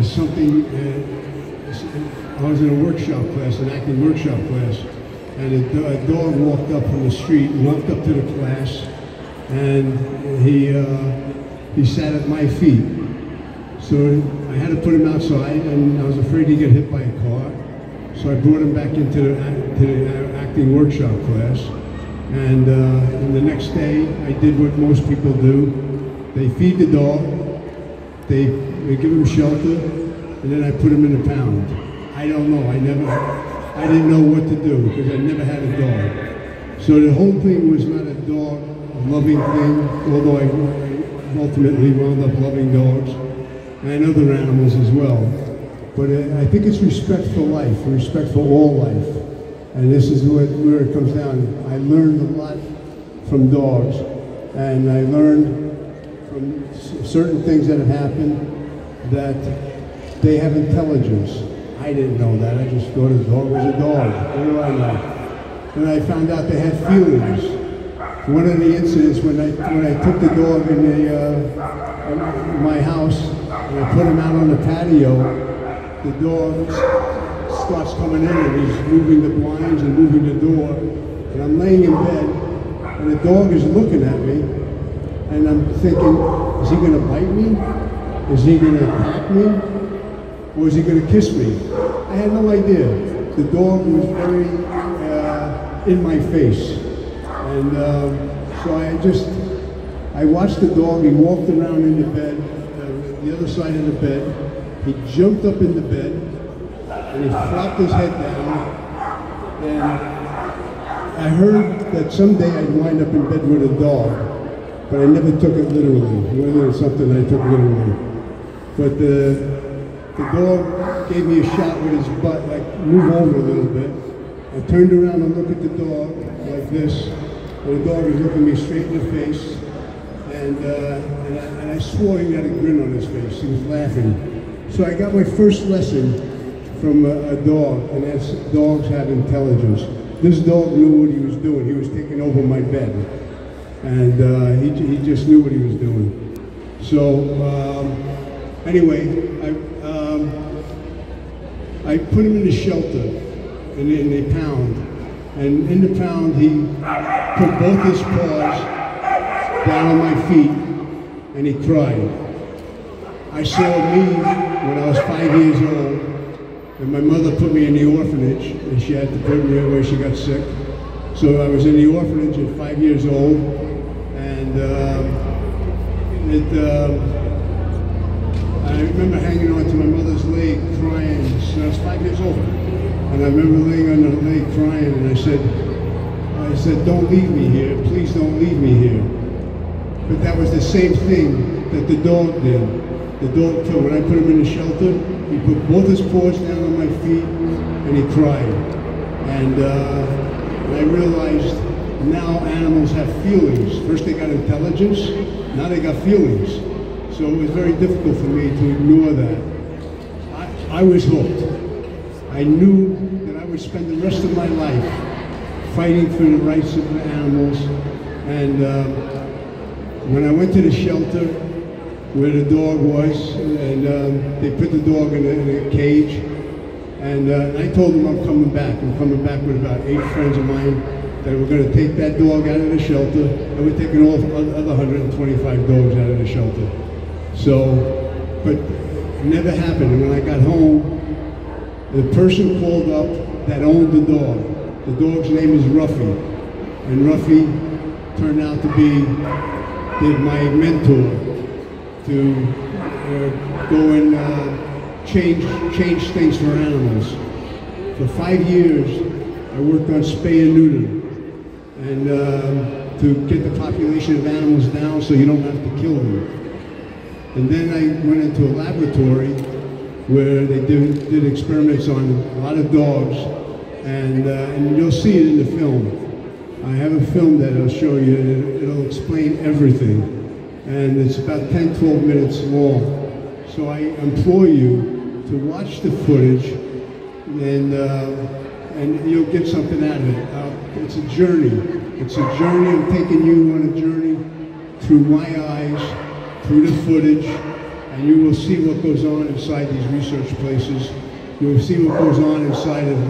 something. I was in a workshop class, an acting workshop class, and a dog walked up from the street, walked up to the class, and he sat at my feet. So I had to put him outside, and I was afraid he'd get hit by a car. So I brought him back into the acting workshop class, and the next day I did what most people do. They feed the dog, they give him shelter, and then I put him in a pound. I don't know, I didn't know what to do because I never had a dog. So the whole thing was not a dog loving thing, although I ultimately wound up loving dogs and other animals as well. But I think it's respect for life, respect for all life. And this is where it comes down. I learned a lot from dogs, and I learned from certain things that have happened that they have intelligence. I didn't know that. I just thought a dog was a dog. What do I know? And I found out they had feelings. One of the incidents when I took the dog in my house and I put him out on the patio, the dog starts coming in and he's moving the blinds and moving the door. And I'm laying in bed and the dog is looking at me and I'm thinking, is he going to bite me? Is he going to attack me? Or is he going to kiss me? I had no idea. The dog was very in my face. And so I watched the dog. He walked around in the bed, the other side of the bed. He jumped up in the bed and he flopped his head down. And I heard that someday I'd wind up in bed with a dog, but I never took it literally. Whether it's something I took literally. But the dog gave me a shot with his butt, like move over a little bit. I turned around and looked at the dog like this, and the dog was looking me straight in the face, and I swore he had a grin on his face. He was laughing. So I got my first lesson from a dog, and that's dogs have intelligence. This dog knew what he was doing. He was taking over my bed, and he just knew what he was doing. So anyway, I put him in the shelter, in the pound, and in the pound he put both his paws down on my feet, and he cried. I saw me when I was 5 years old, and my mother put me in the orphanage, and she had to put me away. She got sick. So I was in the orphanage at 5 years old, and I remember hanging on to my mother's leg, crying. So I was 5 years old, and I remember laying on her leg crying, and I said, "Don't leave me here. Please don't leave me here." But that was the same thing that the dog did. The dog too. When I put him in the shelter, he put both his paws down on my feet, and he cried. And I realized now animals have feelings. First they got intelligence, now they got feelings. So it was very difficult for me to ignore that. I was hooked. I knew that I would spend the rest of my life fighting for the rights of the animals. And when I went to the shelter where the dog was, and they put the dog in a cage, and I told them I'm coming back. I'm coming back with about 8 friends of mine that were going to take that dog out of the shelter, and we're taking all other 125 dogs out of the shelter. So, but it never happened. And when I got home, the person called up that owned the dog. The dog's name is Ruffy. And Ruffy turned out to be my mentor to go and change things for animals. For 5 years, I worked on spay and neuter, and to get the population of animals down so you don't have to kill them. And then I went into a laboratory where they did experiments on a lot of dogs, and you'll see it in the film. I have a film that I'll show you, and it'll explain everything. And it's about 10-12 minutes long. So I implore you to watch the footage, and you'll get something out of it. It's a journey. It's a journey. I'm taking you on a journey through my eyes, through the footage, and you will see what goes on inside these research places. You will see what goes on inside of